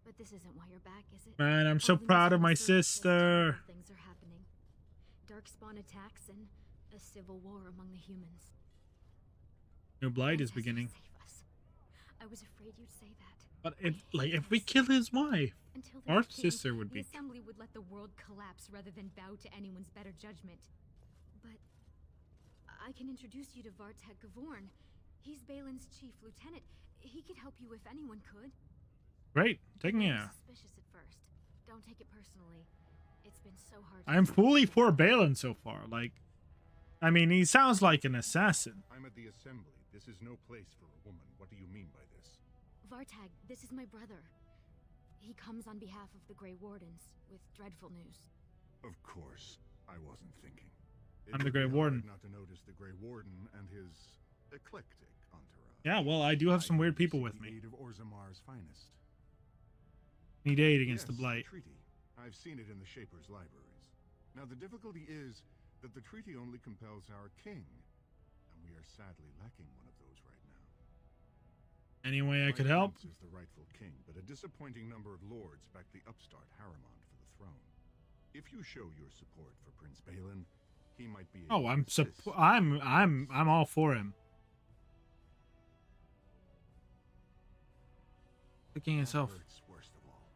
But this isn't why you're back, is it? Man, I'm so proud of my sister. Things are happening. Darkspawn attacks and a civil war among the humans. New blight is beginning. Save us. I was afraid you'd say that. But if we kill his wife, Until our there's king, sister would the be... assembly would let the world collapse rather than bow to anyone's better judgment. But I can introduce you to Vartek Gavorn. He's Balin's chief lieutenant. He could help you if anyone could. Great. Take me I was out. suspicious at first. Don't take it personally. It's been so hard. I'm fully for Balin so far. Like, I mean, he sounds like an assassin. I'm at the assembly. This is no place for a woman. What do you mean by this? Vartag, this is my brother. He comes on behalf of the Grey Wardens with dreadful news. Of course, I wasn't thinking. I'm the Grey Warden. Not to notice the Grey Warden and his eclectic entourage. Yeah, well, I do have some weird people with me. Aid of Orzammar's finest. Need aid against the Yes, blight. Treaty. I've seen it in the Shaper's libraries. Now the difficulty is that the treaty only compels our king, and we are sadly lacking one of those right now. Any way I could My help? prince is the rightful king, but a disappointing number of lords back the upstart Harriman for the throne. If you show your support for Prince Balin, he might be. Oh, able to assist. I'm all for him. The king himself. That hurts worst of all.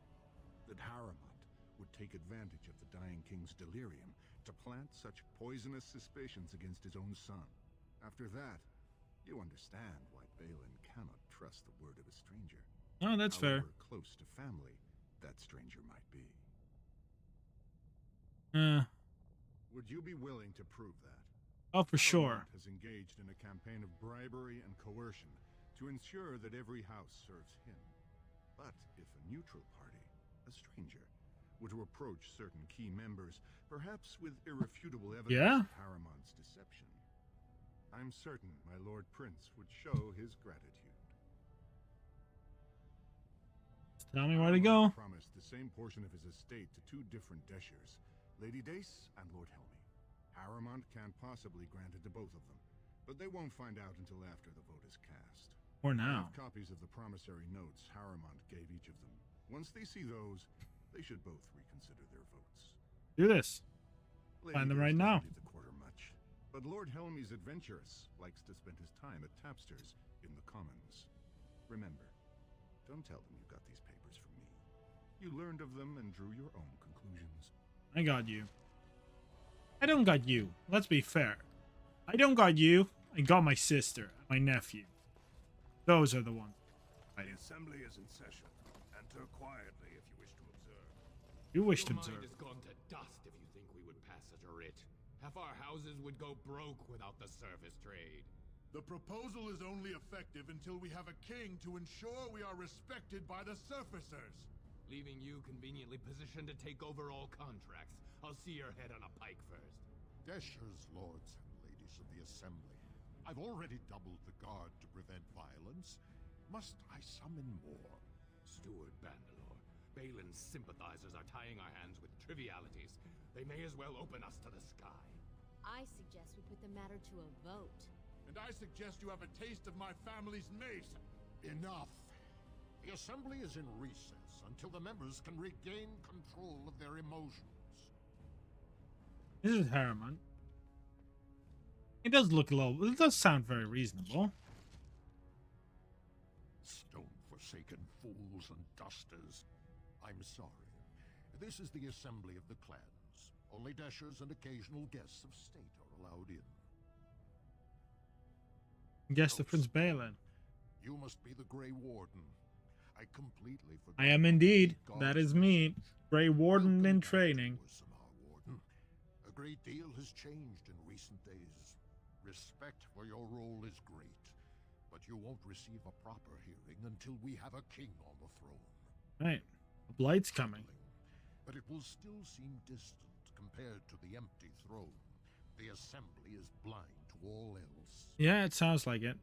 That Harriman would take advantage of the dying king's delirium to plant such poisonous suspicions against his own son. After that, you understand why Balin cannot trust the word of a stranger. Oh, that's fair. However close to family that stranger might be. Would you be willing to prove that? Oh, for sure. Harriman has engaged in a campaign of bribery and coercion to ensure that every house serves him. But if a neutral party, a stranger, were to approach certain key members, perhaps with irrefutable evidence of Harriman's deception, I'm certain my Lord Prince would show his gratitude. Tell me where to go. Promised the same portion of his estate to two different Deshers, Lady Dace and Lord Helmy. Harriman can't possibly grant it to both of them, but they won't find out until after the vote is cast. Or I now. have copies of the promissory notes Harriman gave each of them. Once they see those, they should both reconsider their votes. Do this. Lady Find them Dace right doesn't now. leave the quarter much, but Lord Helmy's adventurous likes to spend his time at Tapster's in the Commons. Remember, don't tell them you got these papers from me. You learned of them and drew your own conclusions. I got you. I don't got you. Let's be fair. I don't got you. I got my sister, my nephew. Those are the ones. The assembly is in session. Enter quietly if you wish to observe. You wish to Your observe. mind has gone to dust if you think we would pass such a writ. Half our houses would go broke without the service trade. The proposal is only effective until we have a king to ensure we are respected by the surfacers. Leaving you conveniently positioned to take over all contracts. I'll see your head on a pike first. Deshers, lords and ladies of the assembly, I've already doubled the guard to prevent violence. Must I summon more? Steward Bandalore, Balin's sympathizers are tying our hands with trivialities. They may as well open us to the sky. I suggest we put the matter to a vote. And I suggest you have a taste of my family's mace. Enough. The assembly is in recess until the members can regain control of their emotions. This is Harriman. It does look a little. It does sound very reasonable. Stone-forsaken fools and dusters. I'm sorry. This is the assembly of the clans. Only Deshers and occasional guests of state are allowed in. Guest of Prince Balin. You must be the Grey Warden. I completely forgot. I am indeed. That is me, Grey Warden in training. A great deal has changed in recent days. Respect for your role is great, but you won't receive a proper hearing until we have a king on the throne. Right. The blight's coming. But it will still seem distant compared to the empty throne. The assembly is blind to all else. Yeah, it sounds like it.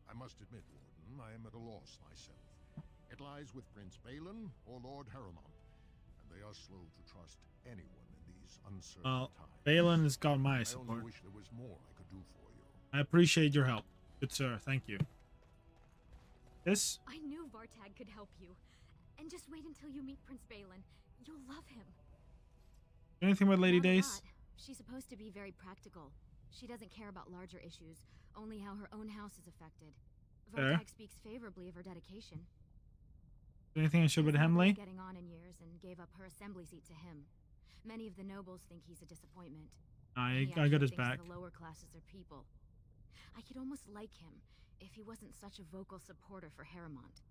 I must admit, Warden, I am at a loss myself. It lies with Prince Balin or Lord Harriman, and they are slow to trust anyone in these uncertain times. Balin has got my I support. only wish there was more I could do for you. I appreciate your help. Good sir, thank you. This? I knew Vartag could help you. And just wait until you meet Prince Balin. You'll love him. Anything with Lady Not a Dace? lot. She's supposed to be very practical. She doesn't care about larger issues, only how her own house is affected. Fair. Vartag speaks favorably of her dedication. Anything I should with His mother Hemley? is getting on in years and gave up her assembly seat to him. Many of the nobles think he's a disappointment. I He got actually his thinks back. The lower classes are people. I could almost like him if he wasn't such a vocal supporter for Harrowmont.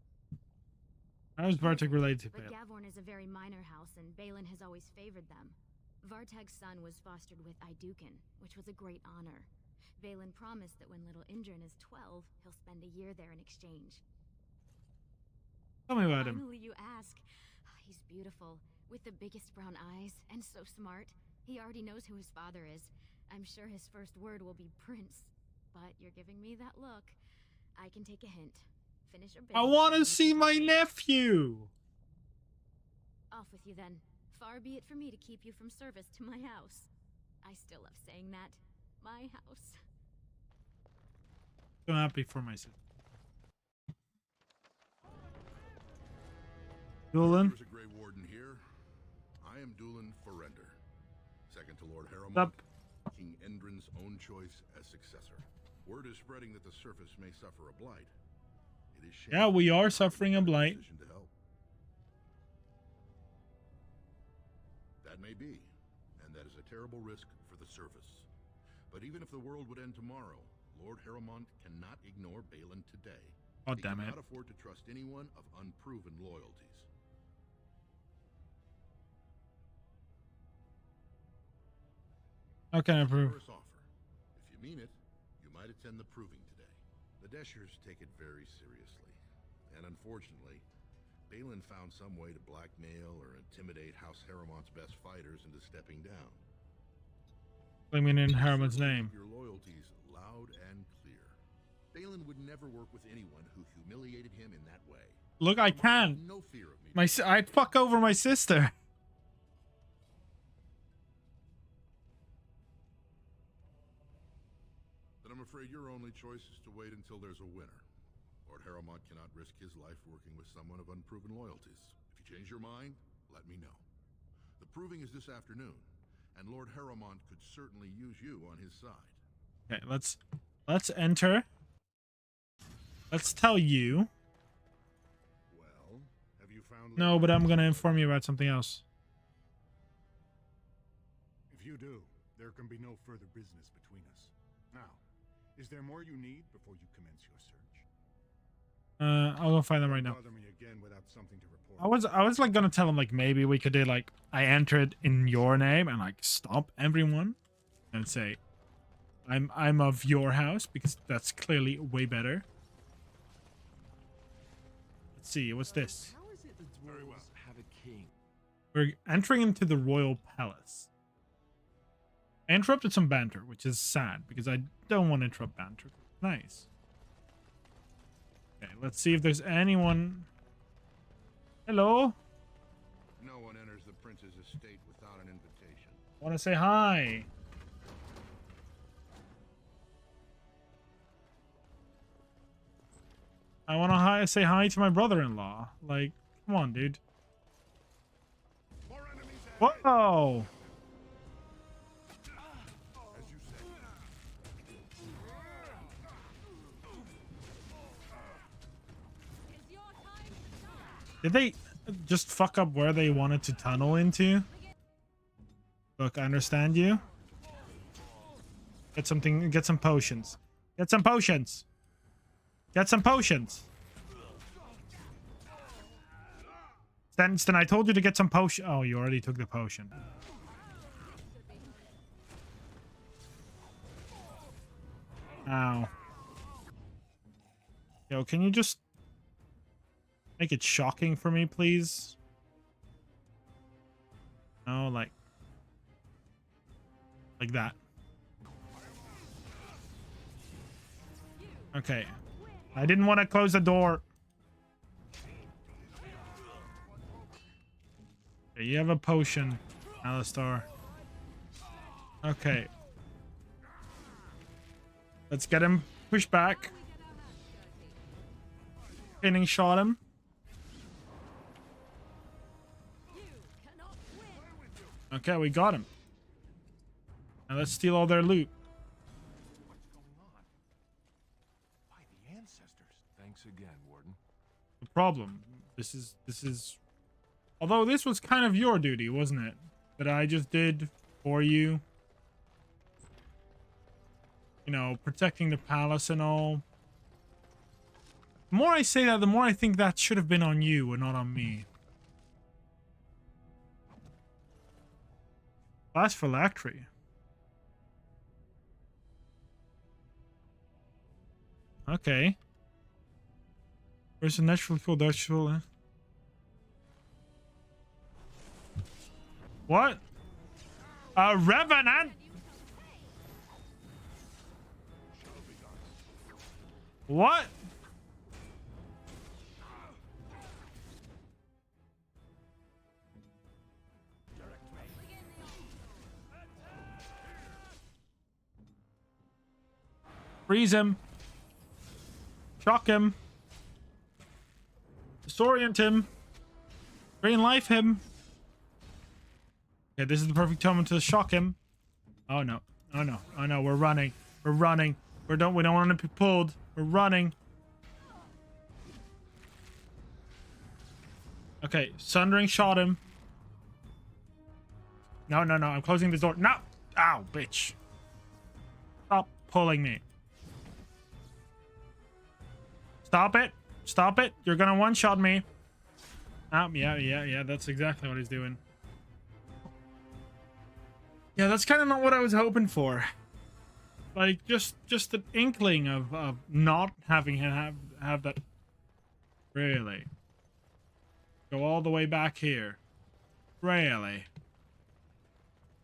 How is Vartag related to But Balin? Gavorn is a very minor house, and Balin has always favored them. Vartag's son was fostered with Iduken, which was a great honor. Balin promised that when little Indrin is 12, he'll spend a year there in exchange. Tell me about him. Finally, you ask. He's beautiful, with the biggest brown eyes, and so smart. He already knows who his father is. I'm sure his first word will be Prince. But you're giving me that look. I can take a hint. Finish your business. I want to see my nephew. Off with you then. Far be it for me to keep you from service to my house. I still love saying that. My house. So happy for my sister. Dolan. There's a Grey Warden here. I am Dolan Ferelden, second to Lord Harrowmont, Sup? King Endrin's own choice as successor. Word is spreading that the surface may suffer a blight. It is Yeah, we are suffering a blight. to help. That may be, and that is a terrible risk for the surface. But even if the world would end tomorrow, Lord Harrowmont cannot ignore Balin today. Oh, He damn it. cannot afford to trust anyone of unproven loyalties. How can I prove? Generous offer. If you mean it, you might attend the proving today. The Deshers take it very seriously. And unfortunately, Balin found some way to blackmail or intimidate House Harrowmont's best fighters into stepping down. Claiming in Harrowmont's name. Your loyalties loud and clear. Balin would never work with anyone who humiliated him in that way. Look, I can. No fear of me. I'd fuck over my sister. Then I'm afraid your only choice is to wait until there's a winner. Lord Harrowmont cannot risk his life working with someone of unproven loyalties. If you change your mind, let me know. The proving is this afternoon, and Lord Harrowmont could certainly use you on his side. Okay, let's enter. Let's tell you. Well, have you found... No, but I'm gonna inform you about something else. If you do, there can be no further business between us. Now, is there more you need before you commence your search? I'll go find them right now. Bother me again without something to report. I was like gonna tell him like maybe we could do like I entered in your name and like stop everyone and say I'm of your house because that's clearly way better. Let's see, what's this? How is it the dwarves have a king? We're entering into the royal palace. I interrupted some banter, which is sad because I don't want to interrupt banter. Nice. Okay, let's see if there's anyone. Hello? No one enters the prince's estate without an invitation. I want to say hi. I want to say hi to my brother-in-law. Like, come on, dude. Whoa! Did they just fuck up where they wanted to tunnel into? Look, I understand you. Get something, get some potions. Get some potions. Get some potions. Stenston, I told you to get some potion. Oh, you already took the potion. Ow. Yo, can you just make it shocking for me, please? No, like that. Okay. I didn't want to close the door. Okay, you have a potion, Alistar. Okay. Let's get him pushed back. Pinning shot him. Okay, we got him. Now let's steal all their loot. Why the ancestors? Thanks again, Warden. The problem. This is although this was kind of your duty, wasn't it? That I just did for you. You know, protecting the palace and all. The more I say that, the more I think that should have been on you and not on me. That's phylactery. Okay. Where's the naturally cool Dutch tool? What? A revenant? What? Freeze him. Shock him. Disorient him. Drain life him. Okay, this is the perfect moment to shock him. Oh no. Oh no. Oh no, we're running. We're running. We don't want to be pulled. We're running. Okay, Sundering shot him. No, no, no. I'm closing this door. No! Ow, bitch. Stop pulling me. Stop it. Stop it. You're gonna one-shot me. Yeah. That's exactly what he's doing. Yeah, that's kind of not what I was hoping for. Like, just an inkling of not having him have that. Really? Go all the way back here. Really?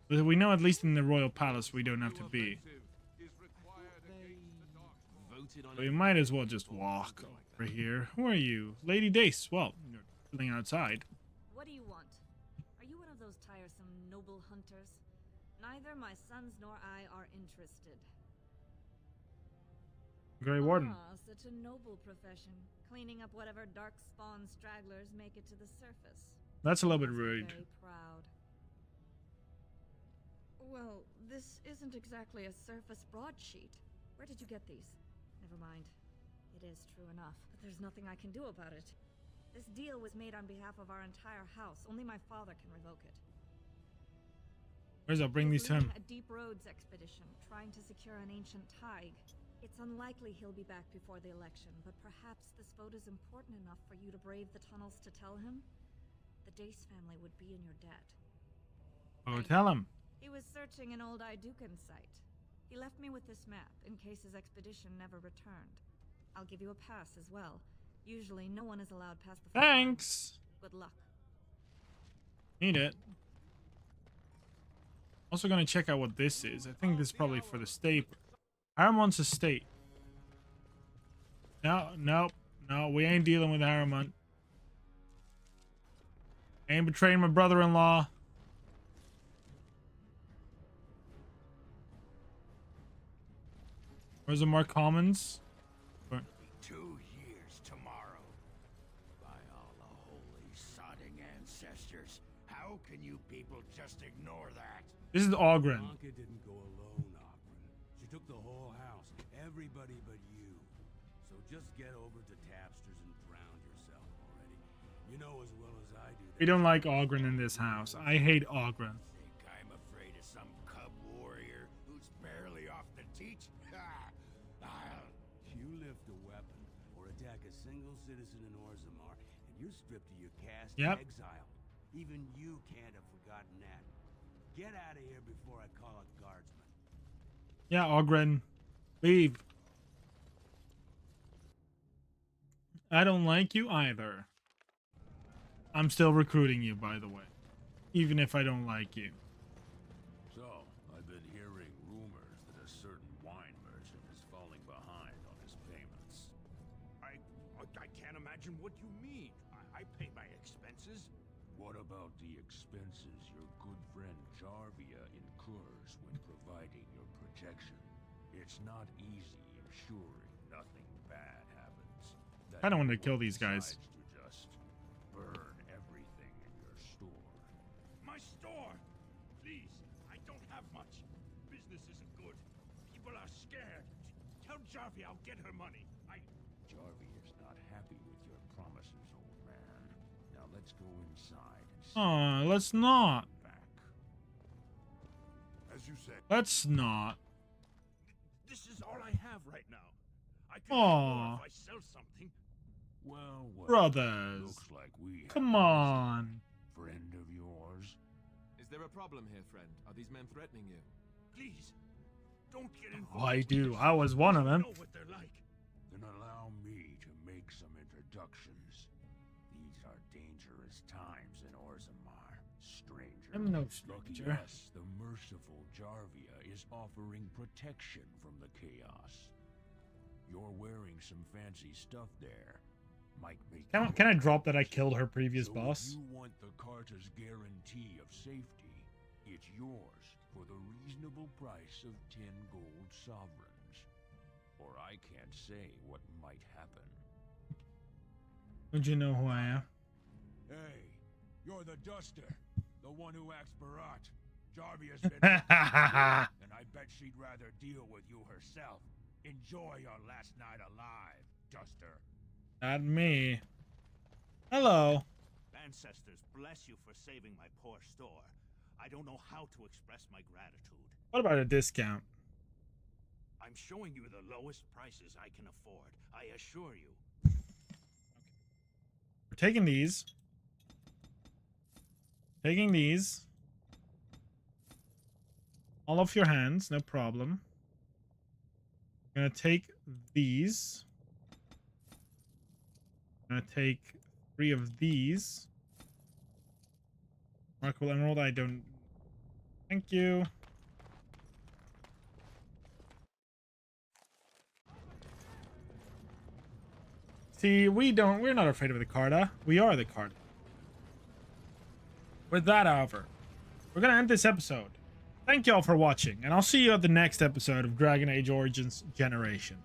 But we know at least in the royal palace we don't have to be. So we might as well just walk over here. Who are you? Lady Dace. Well, you're chilling outside. What do you want? Are you one of those tiresome noble hunters? Neither my sons nor I are interested. Grey Warden. Ah, such a noble profession. Cleaning up whatever dark-spawn stragglers make it to the surface. That's a little bit rude. Very proud. Well, this isn't exactly a surface broadsheet. Where did you get these? Never mind. It is true enough, but there's nothing I can do about it. This deal was made on behalf of our entire house. Only my father can revoke it. Where's I'll bring these to him. A deep roads expedition, trying to secure an ancient Tig. It's unlikely he'll be back before the election, but perhaps this vote is important enough for you to brave the tunnels to tell him? The Dace family would be in your debt. Oh, tell him. He was searching an old Idukan site. He left me with this map, in case his expedition never returned. I'll give you a pass as well. Usually no one is allowed past the... Thanks! Good luck. Need it. Also gonna check out what this is. I think this is probably for the state. Haramon's estate. No, we ain't dealing with Haramon. Ain't betraying my brother-in-law. Where's the more commons? 2 years tomorrow. By all the holy sodding ancestors, how can you people just ignore that? This is Ogren. Anka didn't go alone, Ogren. She took the whole house, everybody but you. So just get over to Tapster's and drown yourself already. You know as well as I do. We don't like Ogren in this house. I hate Ogren. Think I'm afraid of some cub warrior who's barely off the teach? You lift a weapon or attack a single citizen in Orzammar, and you're stripped of your caste and exiled. Even you can't have forgotten that. Get out of here before I call a guardsman. Yeah, Ogren. Leave. I don't like you either. I'm still recruiting you, by the way. Even if I don't like you. So, I've been hearing rumors that a certain wine merchant is falling behind on his payments. I can't imagine what you mean. I pay my expenses. What about the expenses your good friend Jarvia incurs when providing your protection? It's not easy ensuring nothing bad happens. I don't want to kill these guys. To just burn everything in your store. My store! Please, I don't have much. Business isn't good. People are scared. Tell Jarvia I'll get her money. Jarvia's not happy with your promises, old man. Now let's go inside and see. Aw, let's not. As you say. Let's not. This is all I have right now. I can more if I sell something. Well, Brothers. looks like we Come have a on. friend of yours. Is there a problem here, friend? Are these men threatening you? Please, don't get involved. Oh, I do. I was one of them. Know what they're like. Then allow me to make some introductions. These are dangerous times in Orzammar, stranger. I'm no Lucky stranger. us, the merciful Jarvia is offering protection from the chaos. You're wearing some fancy stuff there. Might make Can I drop that I killed her previous so boss? If you want the Carta's guarantee of safety, it's yours for the reasonable price of 10 gold sovereigns. Or I can't say what might happen. Don't you know who I am? Hey, you're the Duster, the one who acts Barat. Jarvia's been and I bet she'd rather deal with you herself. Enjoy your last night alive, Duster. Not me. Hello. Ancestors, bless you for saving my poor store. I don't know how to express my gratitude. What about a discount? I'm showing you the lowest prices I can afford. I assure you. We're taking these. Taking these. All off your hands, no problem. I'm gonna take these. I'm gonna take 3 of these. Remarkable Emerald, I don't... Thank you. See, we're not afraid of the Carta. We are the Carta. With that, however, we're gonna end this episode. Thank y'all for watching, and I'll see you at the next episode of Dragon Age Origins Generations.